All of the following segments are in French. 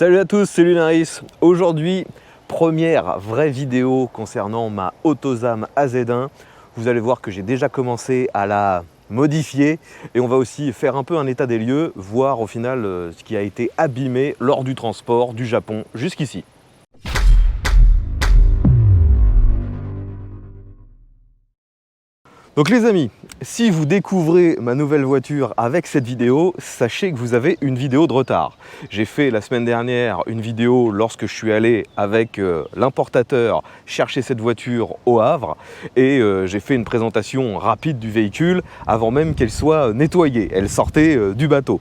Salut à tous, c'est Lunaris. Aujourd'hui, première vraie vidéo concernant ma Autozam AZ1. Vous allez voir que j'ai déjà commencé à la modifier et on va aussi faire un peu un état des lieux, voir au final ce qui a été abîmé lors du transport du Japon jusqu'ici. Donc les amis, si vous découvrez ma nouvelle voiture avec cette vidéo, sachez que vous avez une vidéo de retard. J'ai fait la semaine dernière une vidéo lorsque je suis allé avec l'importateur chercher cette voiture au Havre et j'ai fait une présentation rapide du véhicule avant même qu'elle soit nettoyée. Elle sortait du bateau.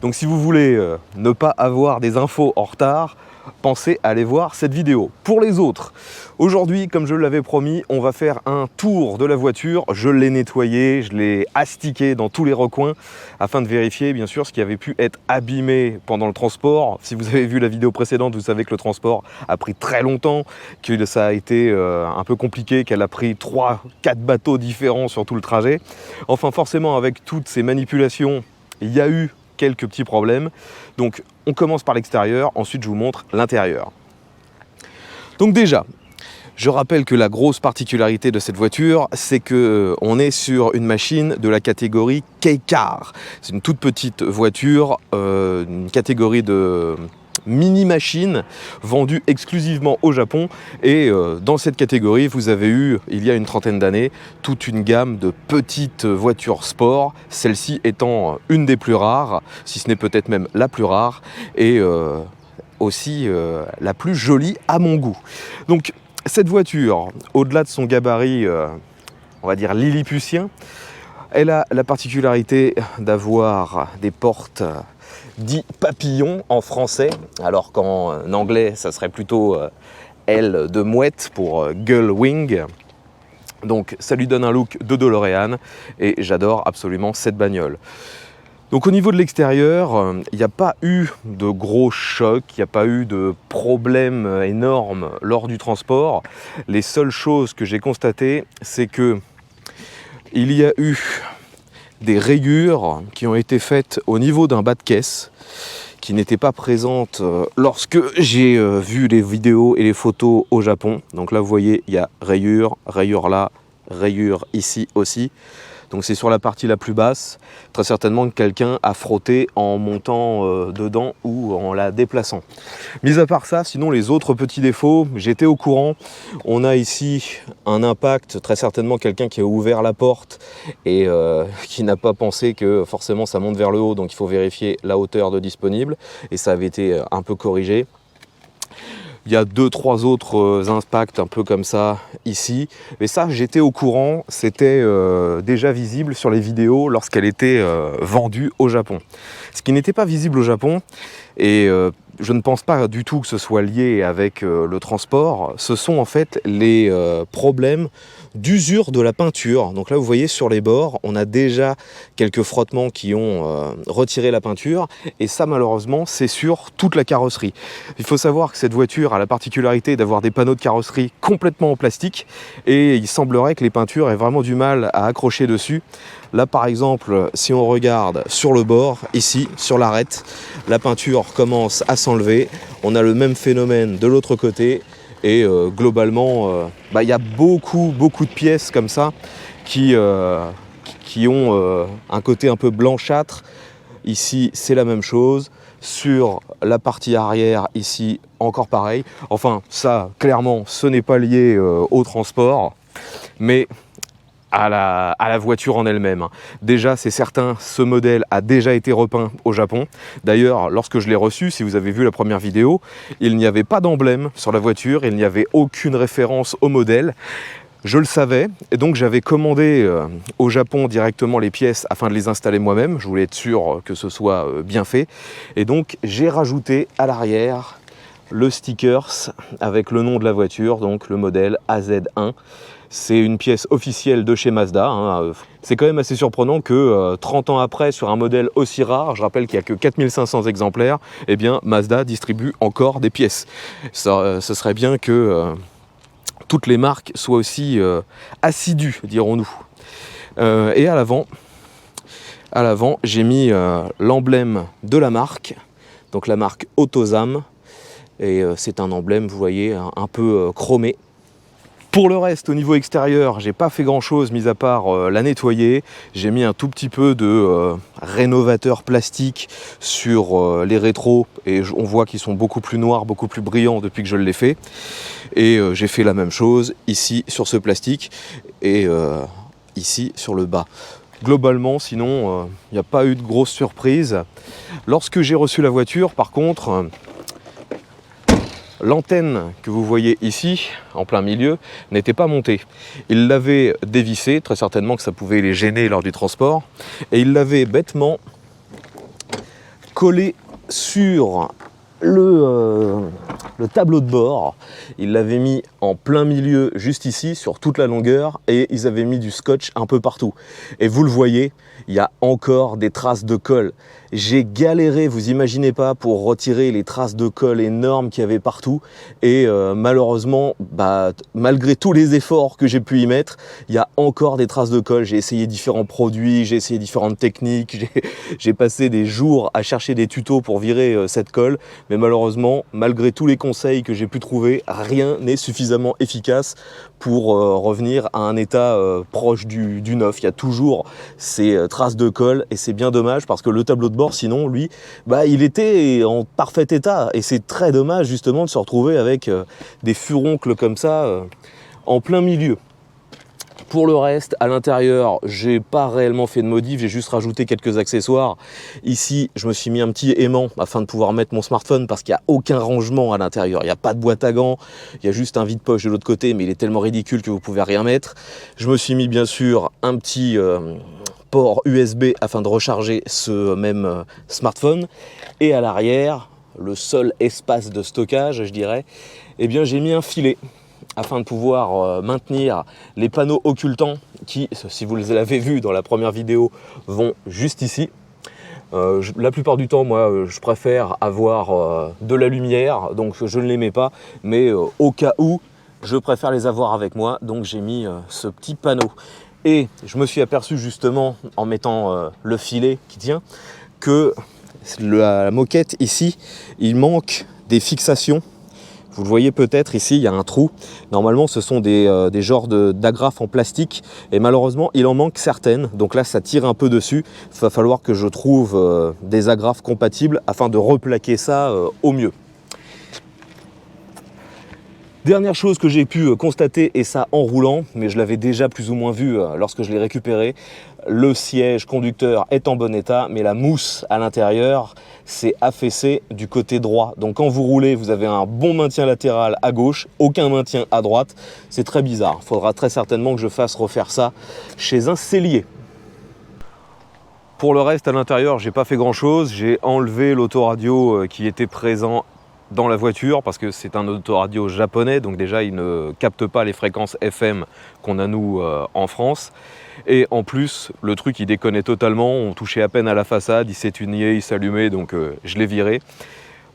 Donc si vous voulez ne pas avoir des infos en retard, pensez à aller voir cette vidéo. Pour les autres, aujourd'hui, comme je l'avais promis, on va faire un tour de la voiture. Je l'ai nettoyée, je l'ai astiquée dans tous les recoins afin de vérifier bien sûr ce qui avait pu être abîmé pendant le transport. Si vous avez vu la vidéo précédente, vous savez que le transport a pris très longtemps, que ça a été un peu compliqué, qu'elle a pris 3-4 bateaux différents sur tout le trajet. Enfin, forcément, avec toutes ces manipulations, il y a eu quelques petits problèmes. Donc on commence par l'extérieur, ensuite je vous montre l'intérieur. Donc déjà, je rappelle que la grosse particularité de cette voiture, c'est qu'on est sur une machine de la catégorie Kei-Car. C'est une toute petite voiture, une catégorie de mini-machine vendue exclusivement au Japon et dans cette catégorie vous avez eu il y a une trentaine d'années toute une gamme de petites voitures sport, celle-ci étant une des plus rares, si ce n'est peut-être même la plus rare et aussi la plus jolie à mon goût. Donc cette voiture, au-delà de son gabarit on va dire lilliputien, elle a la particularité d'avoir des portes dit papillon en français, alors qu'en anglais ça serait plutôt aile de mouette pour gull wing. Donc ça lui donne un look de DeLorean et j'adore absolument cette bagnole. Donc au niveau de l'extérieur, il n'y a pas eu de gros chocs, il n'y a pas eu de problèmes énormes lors du transport. Les seules choses que j'ai constatées, c'est que il y a eu des rayures qui ont été faites au niveau d'un bas de caisse qui n'étaient pas présentes lorsque j'ai vu les vidéos et les photos au Japon. Donc là vous voyez, il y a rayure, rayure là, rayure ici aussi. Donc c'est sur la partie la plus basse, très certainement que quelqu'un a frotté en montant dedans ou en la déplaçant. Mis à part ça, sinon les autres petits défauts, j'étais au courant. On a ici un impact, très certainement quelqu'un qui a ouvert la porte et qui n'a pas pensé que forcément ça monte vers le haut, donc il faut vérifier la hauteur de disponible et ça avait été un peu corrigé. Il y a 2-3 autres impacts un peu comme ça ici, mais ça j'étais au courant, c'était déjà visible sur les vidéos lorsqu'elle était vendue au Japon. Ce qui n'était pas visible au Japon, et je ne pense pas du tout que ce soit lié avec le transport, ce sont en fait les problèmes d'usure de la peinture. Donc là vous voyez sur les bords, on a déjà quelques frottements qui ont retiré la peinture et ça malheureusement c'est sur toute la carrosserie. Il faut savoir que cette voiture a la particularité d'avoir des panneaux de carrosserie complètement en plastique et il semblerait que les peintures aient vraiment du mal à accrocher dessus. Là par exemple, si on regarde sur le bord, ici sur l'arête, la peinture commence à s'enlever. On a le même phénomène de l'autre côté. Et globalement, il y a beaucoup de pièces comme ça qui ont un côté un peu blanchâtre. Ici, c'est la même chose. Sur la partie arrière, ici, encore pareil. Enfin, ça, clairement, ce n'est pas lié au transport, mais à la voiture en elle-même. Déjà, c'est certain, ce modèle a déjà été repeint au Japon. D'ailleurs, lorsque je l'ai reçu, si vous avez vu la première vidéo, il n'y avait pas d'emblème sur la voiture, il n'y avait aucune référence au modèle. Je le savais, et donc j'avais commandé au Japon directement les pièces afin de les installer moi-même. Je voulais être sûr que ce soit bien fait. Et donc, j'ai rajouté à l'arrière le stickers avec le nom de la voiture, donc le modèle AZ1. C'est une pièce officielle de chez Mazda. C'est quand même assez surprenant que 30 ans après, sur un modèle aussi rare, je rappelle qu'il n'y a que 4500 exemplaires, eh bien Mazda distribue encore des pièces. Ce serait bien que toutes les marques soient aussi assidues, dirons-nous. Et à l'avant, j'ai mis l'emblème de la marque, donc la marque Autozam. Et c'est un emblème, vous voyez, un peu chromé. Pour le reste, au niveau extérieur, j'ai pas fait grand chose mis à part la nettoyer. J'ai mis un tout petit peu de rénovateur plastique sur les rétros et on voit qu'ils sont beaucoup plus noirs, beaucoup plus brillants depuis que je l'ai fait. Et j'ai fait la même chose ici sur ce plastique et ici sur le bas. Globalement, sinon, il n'y a pas eu de grosse surprise. Lorsque j'ai reçu la voiture, par contre, l'antenne que vous voyez ici, en plein milieu, n'était pas montée. Il l'avait dévissée, très certainement que ça pouvait les gêner lors du transport, et il l'avait bêtement collée sur le tableau de bord. Ils l'avaient mis en plein milieu, juste ici, sur toute la longueur, et ils avaient mis du scotch un peu partout. Et vous le voyez, il y a encore des traces de colle. J'ai galéré, vous imaginez pas, pour retirer les traces de colle énormes qu'il y avait partout. Et malheureusement, malgré tous les efforts que j'ai pu y mettre, il y a encore des traces de colle. J'ai essayé différents produits, j'ai essayé différentes techniques. J'ai passé des jours à chercher des tutos pour virer cette colle. Mais malheureusement, malgré tous les conseils que j'ai pu trouver, rien n'est suffisamment efficace pour revenir à un état proche du neuf. Il y a toujours ces traces de colle et c'est bien dommage parce que le tableau de bord, sinon, lui, il était en parfait état. Et c'est très dommage justement de se retrouver avec des furoncles comme ça en plein milieu. Pour le reste, à l'intérieur, j'ai pas réellement fait de modif, j'ai juste rajouté quelques accessoires. Ici, je me suis mis un petit aimant afin de pouvoir mettre mon smartphone parce qu'il n'y a aucun rangement à l'intérieur. Il n'y a pas de boîte à gants, il y a juste un vide-poche de l'autre côté, mais il est tellement ridicule que vous pouvez rien mettre. Je me suis mis bien sûr un petit port USB afin de recharger ce même smartphone. Et à l'arrière, le seul espace de stockage, je dirais, eh bien j'ai mis un filet afin de pouvoir maintenir les panneaux occultants qui, si vous les avez vus dans la première vidéo, vont juste ici. La plupart du temps, moi, je préfère avoir de la lumière, donc je ne les mets pas, mais au cas où, je préfère les avoir avec moi, donc j'ai mis ce petit panneau. Et je me suis aperçu justement, en mettant le filet qui tient, que la moquette ici, il manque des fixations. Vous le voyez peut-être, ici il y a un trou. Normalement ce sont des genres d'agrafes en plastique et malheureusement il en manque certaines. Donc là ça tire un peu dessus. Il va falloir que je trouve des agrafes compatibles afin de replaquer ça au mieux. Dernière chose que j'ai pu constater, et ça en roulant, mais je l'avais déjà plus ou moins vu lorsque je l'ai récupéré, le siège conducteur est en bon état, mais la mousse à l'intérieur s'est affaissée du côté droit. Donc quand vous roulez, vous avez un bon maintien latéral à gauche, aucun maintien à droite. C'est très bizarre. Il faudra très certainement que je fasse refaire ça chez un sellier. Pour le reste, à l'intérieur, j'ai pas fait grand chose. J'ai enlevé l'autoradio qui était présent dans la voiture parce que c'est un autoradio japonais, donc déjà il ne capte pas les fréquences FM qu'on a nous en France. Et en plus, le truc il déconnait totalement, on touchait à peine à la façade, il s'éteignait, il s'allumait, donc je l'ai viré.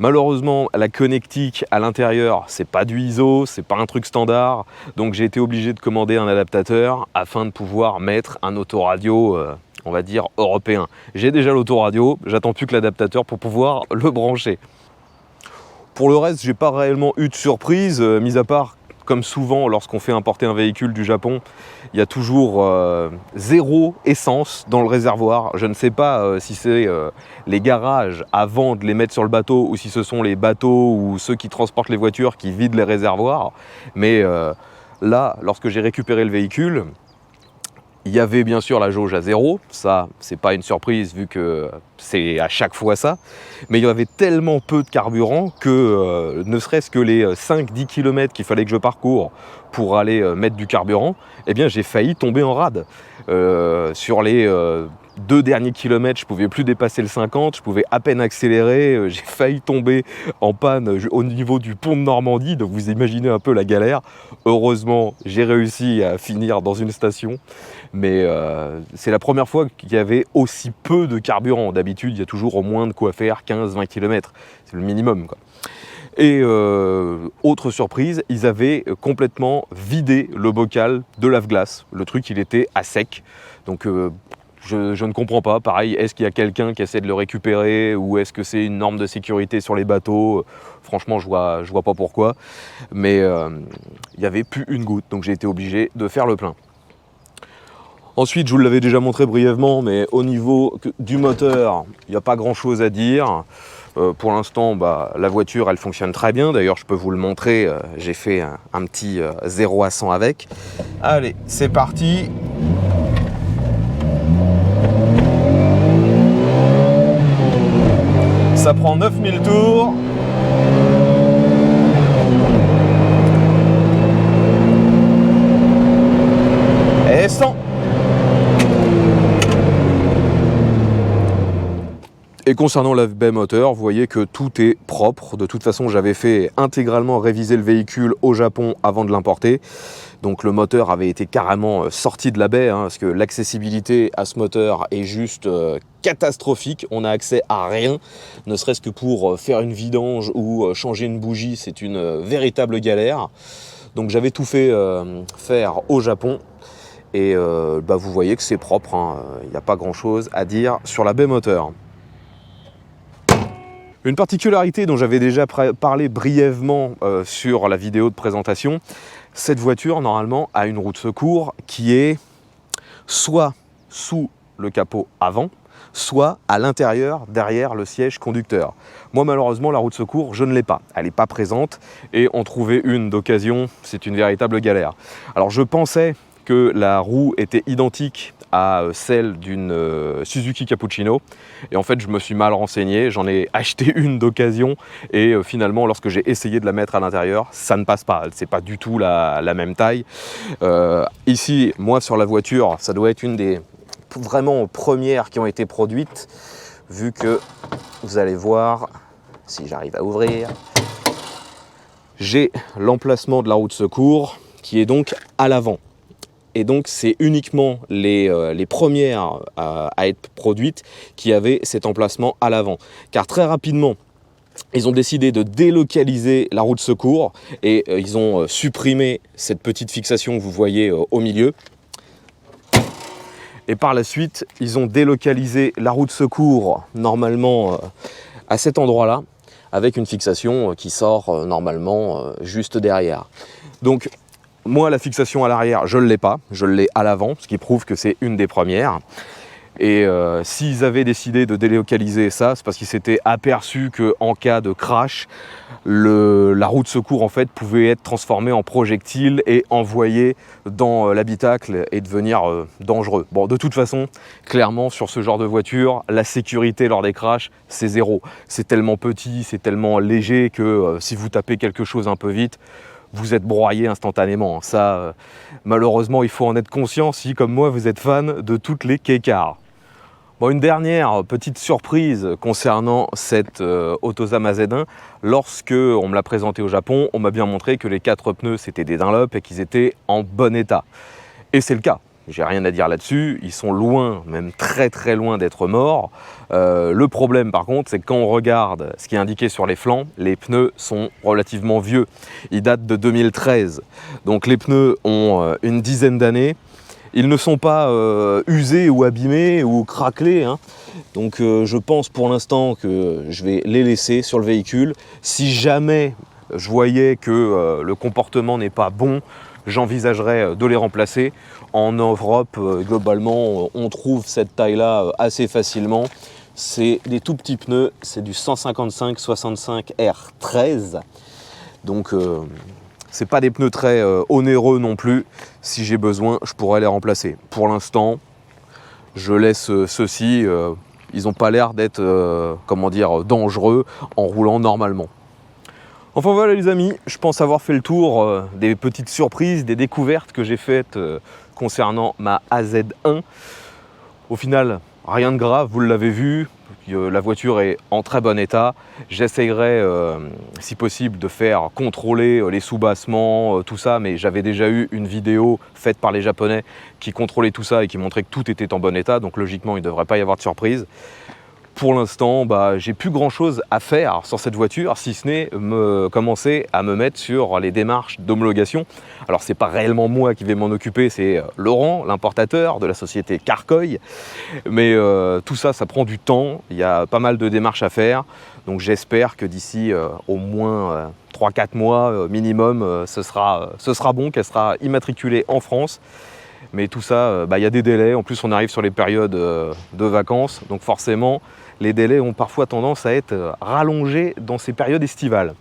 Malheureusement, la connectique à l'intérieur, c'est pas du ISO, c'est pas un truc standard, donc j'ai été obligé de commander un adaptateur afin de pouvoir mettre un autoradio on va dire européen. J'ai déjà l'autoradio, j'attends plus que l'adaptateur pour pouvoir le brancher. Pour le reste, j'ai pas réellement eu de surprise, mis à part, comme souvent lorsqu'on fait importer un véhicule du Japon, il y a toujours zéro essence dans le réservoir. Je ne sais pas si c'est les garages avant de les mettre sur le bateau ou si ce sont les bateaux ou ceux qui transportent les voitures qui vident les réservoirs. Mais là, lorsque j'ai récupéré le véhicule, il y avait bien sûr la jauge à 0, ça c'est pas une surprise vu que c'est à chaque fois ça, mais il y avait tellement peu de carburant que ne serait-ce que les 5-10 km qu'il fallait que je parcours pour aller mettre du carburant, eh bien j'ai failli tomber en rade. Sur les 2 derniers kilomètres, je pouvais plus dépasser le 50, je pouvais à peine accélérer, j'ai failli tomber en panne au niveau du pont de Normandie, donc vous imaginez un peu la galère. Heureusement, j'ai réussi à finir dans une station, mais c'est la première fois qu'il y avait aussi peu de carburant. D'habitude, il y a toujours au moins de quoi faire 15-20 km, c'est le minimum, quoi. Et autre surprise, ils avaient complètement vidé le bocal de lave-glace. Le truc, il était à sec. Donc Je ne comprends pas. Pareil, est-ce qu'il y a quelqu'un qui essaie de le récupérer ou est-ce que c'est une norme de sécurité sur les bateaux? Franchement, je vois pas pourquoi. Mais il n'y avait plus une goutte, donc j'ai été obligé de faire le plein. Ensuite, je vous l'avais déjà montré brièvement, mais au niveau du moteur, il n'y a pas grand-chose à dire. Pour l'instant, la voiture, elle fonctionne très bien. D'ailleurs, je peux vous le montrer. J'ai fait un petit 0 à 100 avec. Allez, c'est parti. Ça prend 9000 tours. Et 100. Et concernant la baie moteur, vous voyez que tout est propre. De toute façon, j'avais fait intégralement réviser le véhicule au Japon avant de l'importer. Donc le moteur avait été carrément sorti de la baie, parce que l'accessibilité à ce moteur est juste catastrophique. On n'a accès à rien, ne serait-ce que pour faire une vidange ou changer une bougie, c'est une véritable galère. Donc j'avais tout fait faire au Japon. Et vous voyez que c'est propre, il n'y a pas grand-chose à dire sur la baie moteur. Une particularité dont j'avais déjà parlé brièvement sur la vidéo de présentation, cette voiture normalement a une roue de secours qui est soit sous le capot avant, soit à l'intérieur, derrière le siège conducteur. Moi malheureusement la roue de secours je ne l'ai pas, elle n'est pas présente et en trouver une d'occasion c'est une véritable galère. Alors je pensais que la roue était identique à celle d'une Suzuki Cappuccino et en fait je me suis mal renseigné, j'en ai acheté une d'occasion et finalement lorsque j'ai essayé de la mettre à l'intérieur ça ne passe pas, c'est pas du tout la même taille. Ici moi sur la voiture ça doit être une des vraiment premières qui ont été produites vu que vous allez voir si j'arrive à ouvrir, j'ai l'emplacement de la roue de secours qui est donc à l'avant. Et donc, c'est uniquement les premières à être produites qui avaient cet emplacement à l'avant. Car très rapidement, ils ont décidé de délocaliser la roue de secours et ils ont supprimé cette petite fixation que vous voyez au milieu. Et par la suite, ils ont délocalisé la roue de secours normalement à cet endroit-là avec une fixation qui sort normalement juste derrière. Donc, moi, la fixation à l'arrière, je ne l'ai pas, je l'ai à l'avant, ce qui prouve que c'est une des premières. Et s'ils avaient décidé de délocaliser ça, c'est parce qu'ils s'étaient aperçus qu'en cas de crash, la roue de secours en fait pouvait être transformée en projectile et envoyée dans l'habitacle et devenir dangereux. Bon, de toute façon, clairement, sur ce genre de voiture, la sécurité lors des crashs, c'est zéro. C'est tellement petit, c'est tellement léger que si vous tapez quelque chose un peu vite, vous êtes broyé instantanément. Ça, malheureusement, il faut en être conscient si, comme moi, vous êtes fan de toutes les K-cars. Bon, une dernière petite surprise concernant cette Otozama Z1. Lorsque on me l'a présenté au Japon, on m'a bien montré que les 4 pneus, c'était des Dunlop et qu'ils étaient en bon état. Et c'est le cas. J'ai rien à dire là-dessus, ils sont loin, même très très loin d'être morts. Le problème par contre, c'est que quand on regarde ce qui est indiqué sur les flancs, les pneus sont relativement vieux. Ils datent de 2013, donc les pneus ont une dizaine d'années. Ils ne sont pas usés ou abîmés ou craquelés, donc je pense pour l'instant que je vais les laisser sur le véhicule. Si jamais je voyais que le comportement n'est pas bon, j'envisagerais de les remplacer. En Europe, globalement, on trouve cette taille-là assez facilement. C'est des tout petits pneus, c'est du 155-65 R13. Donc, c'est pas des pneus très onéreux non plus. Si j'ai besoin, je pourrais les remplacer. Pour l'instant, je laisse ceux-ci. Ils n'ont pas l'air d'être, comment dire, dangereux en roulant normalement. Enfin voilà les amis, je pense avoir fait le tour des petites surprises, des découvertes que j'ai faites concernant ma AZ1. Au final, rien de grave, vous l'avez vu, la voiture est en très bon état. J'essayerai, si possible, de faire contrôler les sous-bassements, tout ça, mais j'avais déjà eu une vidéo faite par les Japonais qui contrôlait tout ça et qui montrait que tout était en bon état, donc logiquement il ne devrait pas y avoir de surprise. pour l'instant, j'ai plus grand chose à faire sur cette voiture, si ce n'est commencer à me mettre sur les démarches d'homologation. Alors c'est pas réellement moi qui vais m'en occuper, c'est Laurent, l'importateur de la société Carcoy. Mais tout ça, ça prend du temps, il y a pas mal de démarches à faire. Donc j'espère que d'ici au moins 3-4 mois minimum, ce sera bon, qu'elle sera immatriculée en France. Mais tout ça, il y a des délais. En plus, on arrive sur les périodes de vacances. Donc forcément, les délais ont parfois tendance à être rallongés dans ces périodes estivales.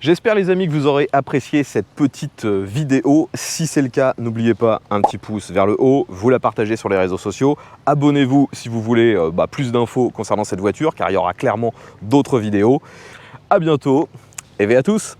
J'espère les amis que vous aurez apprécié cette petite vidéo. Si c'est le cas, n'oubliez pas un petit pouce vers le haut, vous la partagez sur les réseaux sociaux. Abonnez-vous si vous voulez plus d'infos concernant cette voiture, car il y aura clairement d'autres vidéos. À bientôt et à tous.